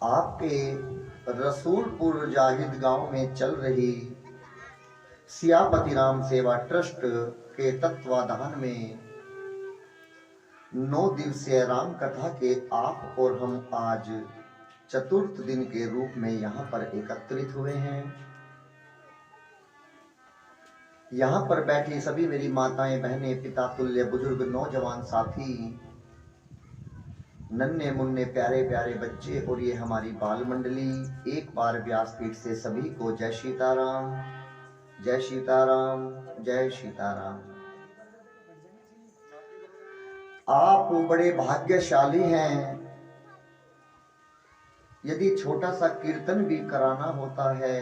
आपके रसूलपुर जाहिद गांव में चल रही सियापति राम सेवा ट्रस्ट के तत्वाधान में 9 दिवसीय राम कथा के आप और हम आज चतुर्थ दिन के रूप में यहाँ पर एकत्रित हुए हैं। यहाँ पर बैठी सभी मेरी माताएं, बहनें, पिता तुल्य बुजुर्ग, नौजवान साथी, नन्हे मुन्ने प्यारे प्यारे बच्चे और ये हमारी बाल मंडली, एक बार व्यासपीठ से सभी को जय सीताराम, जय सीताराम, जय सीताराम। आप बड़े भाग्यशाली हैं। यदि छोटा सा कीर्तन भी कराना होता है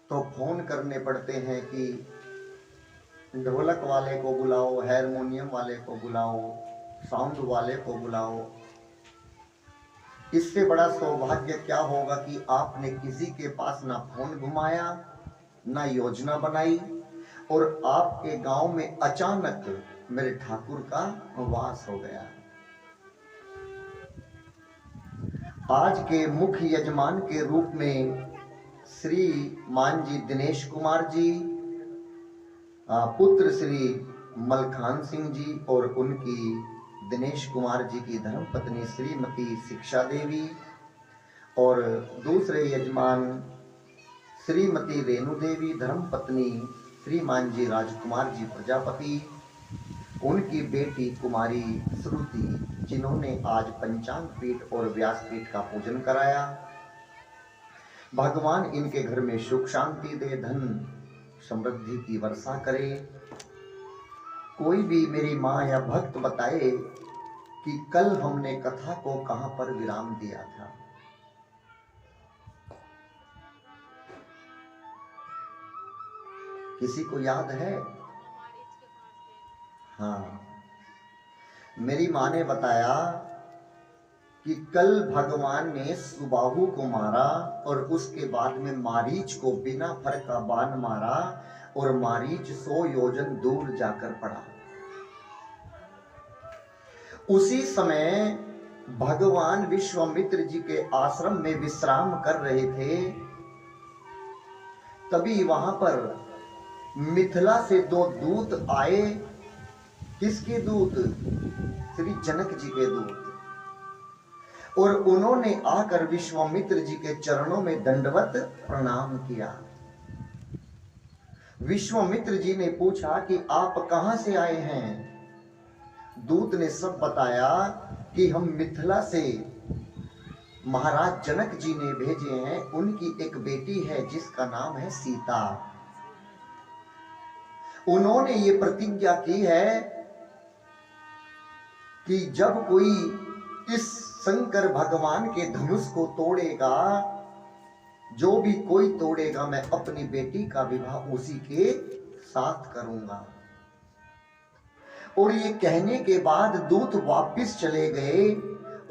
तो फोन करने पड़ते हैं कि ढोलक वाले को बुलाओ, हारमोनियम वाले को बुलाओ, साउंड वाले को बुलाओ। इससे बड़ा सौभाग्य क्या होगा कि आपने किसी के पास ना फोन घुमाया, ना योजना बनाई और आपके गांव में अचानक मेरे ठाकुर का वास हो गया। आज के मुख्य यजमान के रूप में श्री मान जी दिनेश कुमार जी, पुत्र श्री मलखान सिंह जी और उनकी दिनेश कुमार जी की धर्मपत्नी श्रीमती शिक्षा देवी और दूसरे यजमान श्रीमती रेणु देवी, धर्मपत्नी श्रीमान जी राजकुमार जी प्रजापति, उनकी बेटी कुमारी श्रुति, जिन्होंने आज पंचांग पीठ और व्यासपीठ का पूजन कराया। भगवान इनके घर में सुख शांति दे, धन समृद्धि की वर्षा करे। कोई भी मेरी माँ या भक्त बताए कि कल हमने कथा को कहां पर विराम दिया था। किसी को याद है? हाँ, मेरी माँ ने बताया कि कल भगवान ने सुबाहु को मारा और उसके बाद में मारीच को बिना फर का बाण मारा और मारीच 100 योजन दूर जाकर पड़ा। उसी समय भगवान विश्वामित्र जी के आश्रम में विश्राम कर रहे थे। तभी वहां पर मिथिला से 2 दूत आए। किसके दूत? श्री जनक जी के दूत। और उन्होंने आकर विश्वामित्र जी के चरणों में दंडवत प्रणाम किया। विश्वामित्र जी ने पूछा कि आप कहां से आए हैं? दूत ने सब बताया कि हम मिथिला से महाराज जनक जी ने भेजे हैं। उनकी एक बेटी है जिसका नाम है सीता। उन्होंने ये प्रतिज्ञा की है कि जब कोई इस शंकर भगवान के धनुष को तोड़ेगा, जो भी कोई तोड़ेगा, मैं अपनी बेटी का विवाह उसी के साथ करूंगा। और ये कहने के बाद दूत वापस चले गए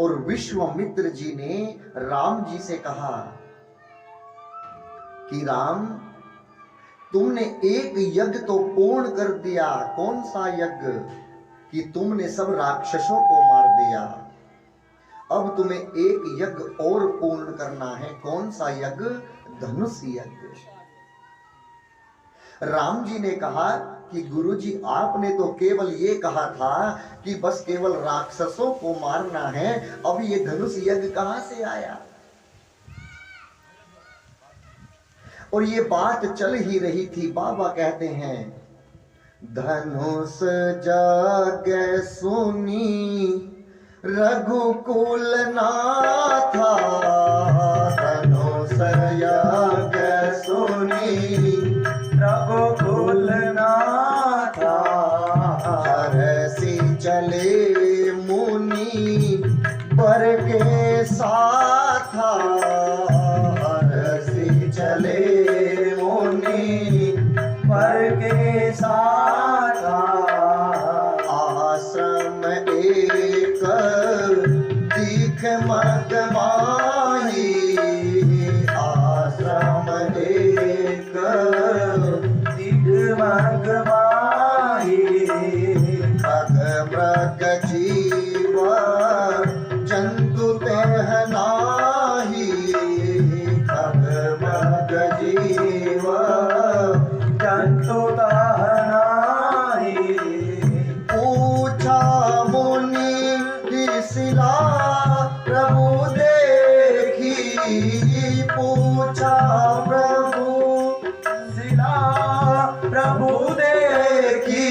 और विश्वामित्र जी ने राम जी से कहा कि राम, तुमने एक यज्ञ तो पूर्ण कर दिया। कौन सा यज्ञ? कि तुमने सब राक्षसों को मार दिया। अब तुम्हें एक यज्ञ और पूर्ण करना है। कौन सा यज्ञ? धनुष यज्ञ। राम जी ने कहा कि गुरुजी, आपने तो केवल ये कहा था कि बस केवल राक्षसों को मारना है, अब ये धनुष यज्ञ कहां से आया? और ये बात चल ही रही थी। बाबा कहते हैं, धनुष जागे सुनी रघुकुल नाथा, धनुष जागे सुनी रघुकुल नाथा, हरसी चले मुनि बर के साथा, हरसी चले मुनि बर के साथा, आश्रम एक दीख मग माही, आश्रम एक दीख मग माही, मग मृग जीव जंतु तेहना प्रभु देखी, पूछा प्रभु शिला, प्रभु देखी,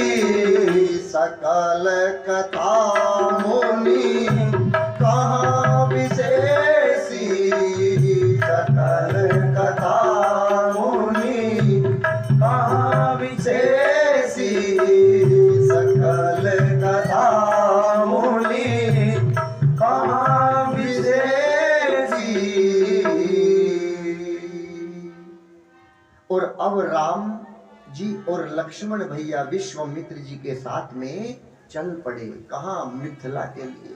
सकल कथा मुनि कहाँ विशेषी, सकल कथा मुनि कहाँ विशेषी, सकल कथा मुनि कहाँ विशेषी। और अब राम जी और लक्ष्मण भैया विश्वामित्र जी के साथ में चल पड़े। कहाँ? मिथिला के लिए।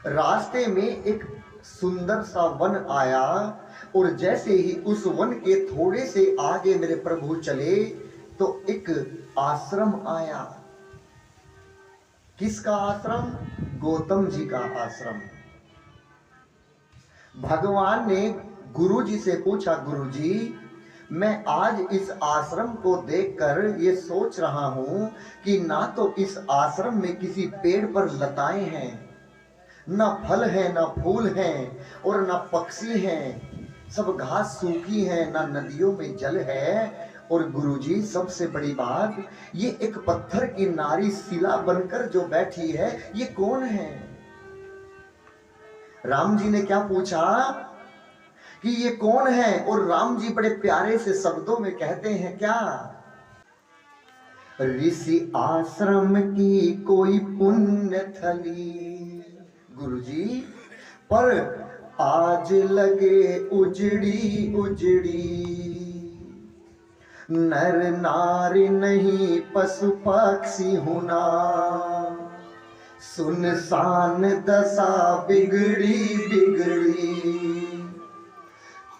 रास्ते में एक सुंदर सा वन आया और जैसे ही उस वन के थोड़े से आगे मेरे प्रभु चले तो एक आश्रम आया। किसका आश्रम? गौतम जी का आश्रम। भगवान ने गुरु जी से पूछा, गुरु जी मैं आज इस आश्रम को देखकर ये सोच रहा हूं कि ना तो इस आश्रम में किसी पेड़ पर लताएं हैं, ना फल है, ना फूल हैं और ना पक्षी हैं, सब घास सूखी है, ना नदियों में जल है। और गुरुजी सबसे बड़ी बात, ये एक पत्थर की नारी शिला बनकर जो बैठी है, ये कौन है? राम जी ने क्या पूछा कि ये कौन है? और राम जी बड़े प्यारे से शब्दों में कहते हैं क्या? ऋषि आश्रम की कोई पुण्य थली गुरुजी, पर आज लगे उजड़ी उजड़ी, नर नारी नहीं पशु पक्षी होना, सुनसान दशा बिगड़ी बिगड़ी,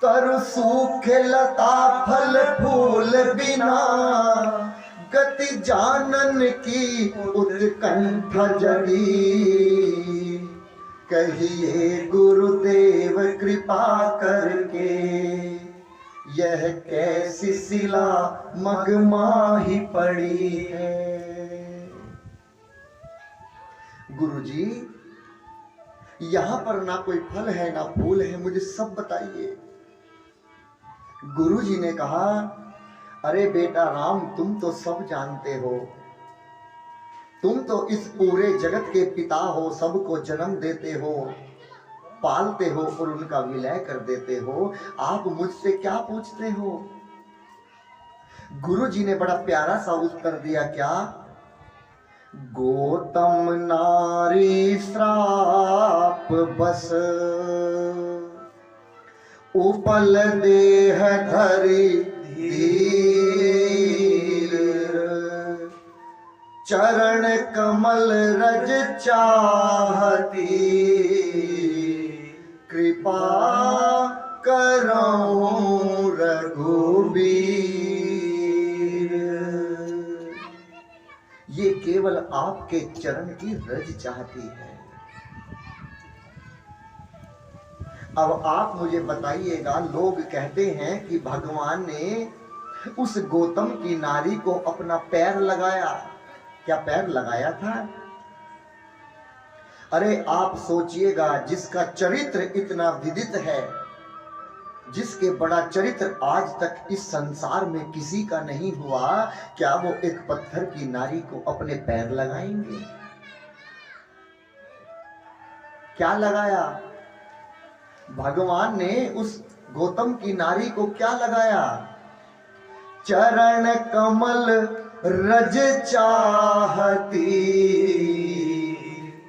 तर सूखे लता फल फूल बिना, गति जानन की उत्कंठ जगी, कहिए गुरुदेव कृपा करके, यह कैसी शिला मगमाही पड़ी है। गुरुजी यहां पर ना कोई फल है ना फूल है, मुझे सब बताइए। गुरुजी ने कहा, अरे बेटा राम, तुम तो सब जानते हो, तुम तो इस पूरे जगत के पिता हो, सबको जन्म देते हो, पालते हो और उनका विलय कर देते हो, आप मुझसे क्या पूछते हो? गुरुजी ने बड़ा प्यारा सा उत्तर दिया, क्या? गौतम नारी श्राप बस, उपल देह धरी धीर, चरण कमल रज चाहती, कृपा करो रघुबीर। ये केवल आपके चरण की रज चाहती है। अब आप मुझे बताइएगा, लोग कहते हैं कि भगवान ने उस गौतम की नारी को अपना पैर लगाया। क्या पैर लगाया था? अरे आप सोचिएगा, जिसका चरित्र इतना विदित है, जिसके बड़ा चरित्र आज तक इस संसार में किसी का नहीं हुआ, क्या वो एक पत्थर की नारी को अपने पैर लगाएंगे? क्या लगाया? भगवान ने उस गौतम की नारी को क्या लगाया? चरण कमल रज चाहती,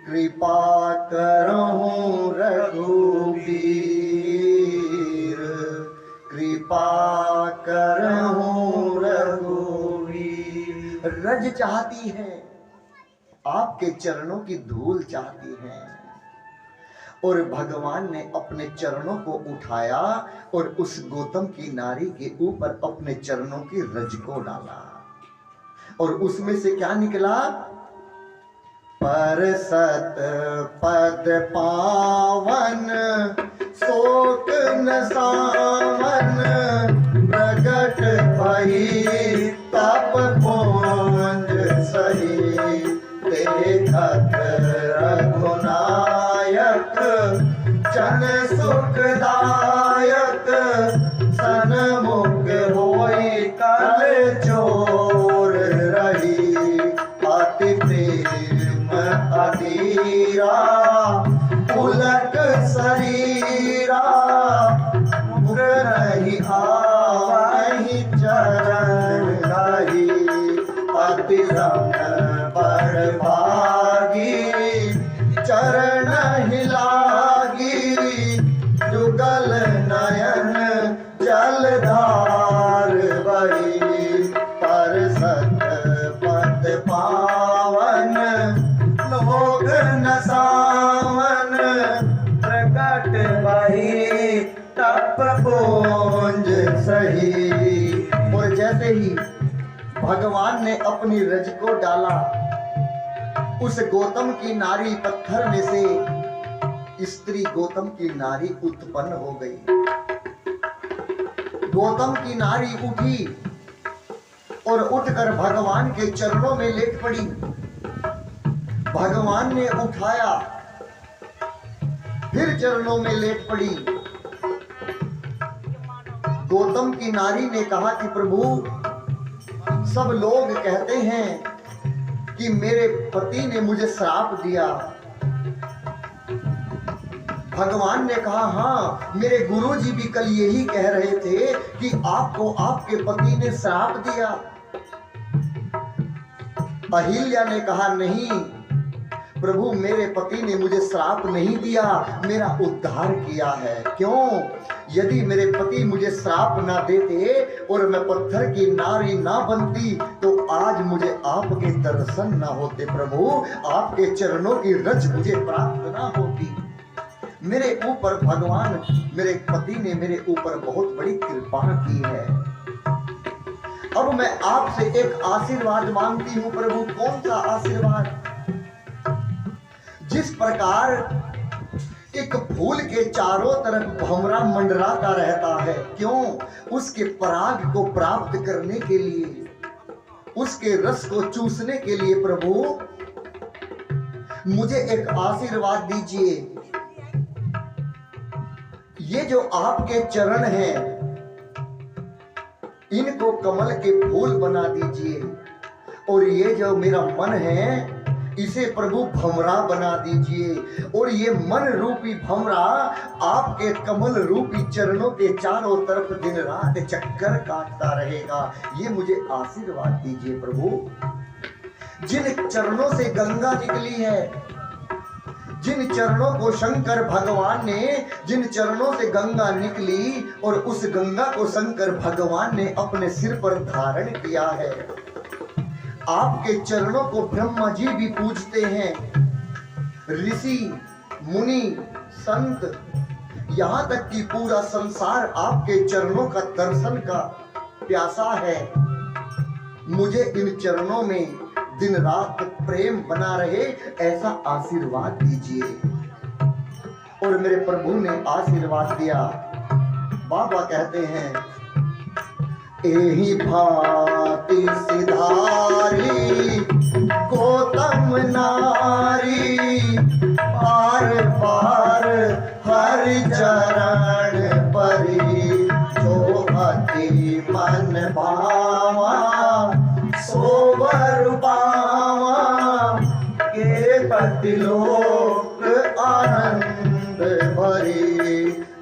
कृपा करो रघुबीर, कृपा करो रघुबीर। रज चाहती है, आपके चरणों की धूल चाहती है। और भगवान ने अपने चरणों को उठाया और उस गौतम की नारी के ऊपर अपने चरणों की रज को डाला, और उसमें से क्या निकला? पर सत पद पावन, शोक न सावन, प्रगट भई तप पुंज सही, देखत रघुनायक जन सुखदायक सन्मुख होई कल चोर रही अति प्रेम अधीरा उलट शरीरा मुख नहीं आवहि चरण रही अति रंग बड़ भागी चरण हिलागी जुगल नयन जलधार बही पर सत पद पावन लोग नसावन प्रकट बही तप पूंज सही। और जैसे ही भगवान ने अपनी रज को डाला, उस गौतम की नारी पत्थर में से स्त्री गौतम की नारी उत्पन्न हो गई। गौतम की नारी उठी और उठकर भगवान के चरणों में लेट पड़ी। भगवान ने उठाया, फिर चरणों में लेट पड़ी। गौतम की नारी ने कहा कि प्रभु, सब लोग कहते हैं कि मेरे पति ने मुझे श्राप दिया। भगवान ने कहा, हाँ, मेरे गुरुजी भी कल यही कह रहे थे कि आपको आपके पति ने श्राप दिया। अहिल्या ने कहा, नहीं प्रभु, मेरे पति ने मुझे श्राप नहीं दिया, मेरा उद्धार किया है। क्यों? यदि मेरे पति मुझे श्राप ना देते और मैं पत्थर की नारी ना बनती तो आज मुझे आपके दर्शन ना होते। प्रभु, आपके चरणों की रज मुझे प्राप्त ना होती। मेरे ऊपर भगवान, मेरे पति ने मेरे ऊपर बहुत बड़ी कृपा की है। अब मैं आपसे एक आशीर्वाद मांगती हूँ प्रभु। कौन सा आशीर्वाद? जिस प्रकार एक फूल के चारों तरफ भंवरा मंडराता रहता है, क्यों? उसके पराग को प्राप्त करने के लिए, उसके रस को चूसने के लिए। प्रभु, मुझे एक आशीर्वाद दीजिए। ये जो आपके चरण हैं, इनको कमल के फूल बना दीजिए और ये जो मेरा मन है इसे प्रभु भंवरा बना दीजिए। और ये मन रूपी भंवरा आपके कमल रूपी चरणों के चारों तरफ दिन रात चक्कर काटता रहेगा। ये मुझे आशीर्वाद दीजिए प्रभु। जिन चरणों से गंगा निकली है, जिन चरणों को शंकर भगवान ने, जिन चरणों से गंगा निकली और उस गंगा को शंकर भगवान ने अपने सिर पर धारण किया है। आपके चरणों को ब्रह्मा जी भी पूजते हैं, ऋषि मुनि संत, यहाँ तक कि पूरा संसार आपके चरणों का दर्शन का प्यासा है। मुझे इन चरणों में दिन रात प्रेम बना रहे, ऐसा आशीर्वाद दीजिए। और मेरे प्रभु ने आशीर्वाद दिया। बाबा कहते हैं, एही भांति सिधारी गौतम नारी पार पार हरि चरण परी जो अति मन भावा सोवर पावा के पति लोक आनंद भरी।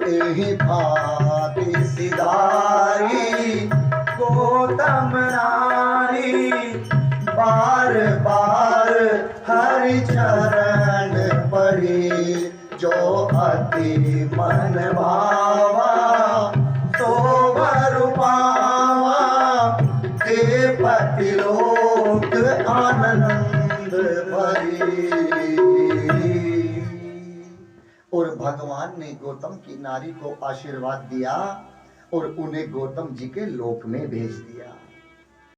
एही भांति सिधारी गौतम नारी बार बार हरि चरण पड़ी जो अति मन भावा सोवर पावा के पति लोक आनंद भरी। और भगवान ने गौतम की नारी को आशीर्वाद दिया और उन्हें गौतम जी के लोक में भेज दिया।